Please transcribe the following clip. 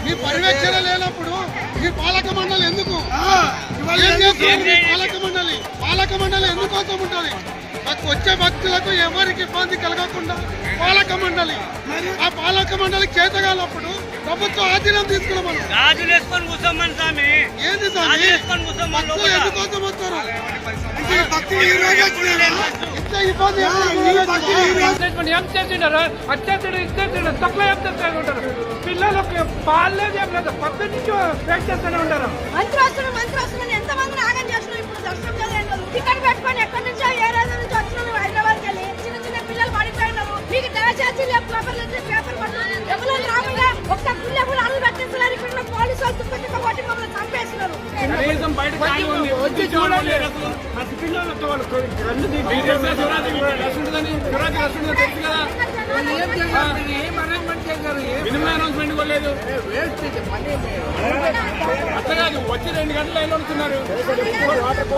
మీ పర్యవేక్షణ లేనప్పుడు ఈ పాలక మండలి ఎందుకు పాలక మండలి ఎందుకోసం ఉంటుంది? వచ్చే భక్తులకు ఎవరికి ఇబ్బంది కలగకుండా పాలక మండలి, ఆ పాలక మండలి చేతగాలప్పుడు ప్రభుత్వ ఆధీనం తీసుకున్నామని ఏంది స్వామి భక్తులు ఎందుకోసం వస్తారు? పిల్లలకు పాలేదు ఏం లేదు, పక్కన నుంచి వెయిట్ చేస్తూనే ఉంటారు. మంత్రి వస్తున్నాను ఎంతమంది ఆగం చేస్తున్నాం. ఇప్పుడు దర్శనం టికెట్ పెట్టుకొని ఎక్కడి నుంచో ఏ రోజు నుంచి వచ్చినాము హైదరాబాద్ కెళ్ళి చిన్న చిన్న పిల్లలు పడిపోయినారు. మీకు దయచేసి పేపర్ పట్టుకుని రామయ్య ఒక్క పిల్ల కూడా అడుగు పెట్టిస్తున్నారు. ఇక్కడ పోలీసు వాళ్ళు తుప్పటి కొట్టి మమ్మల్ని చంపేస్తున్నారు. అట్లా కాదు, వచ్చి 2 గంటల లైన్ ఉంటున్నారు. వాటర్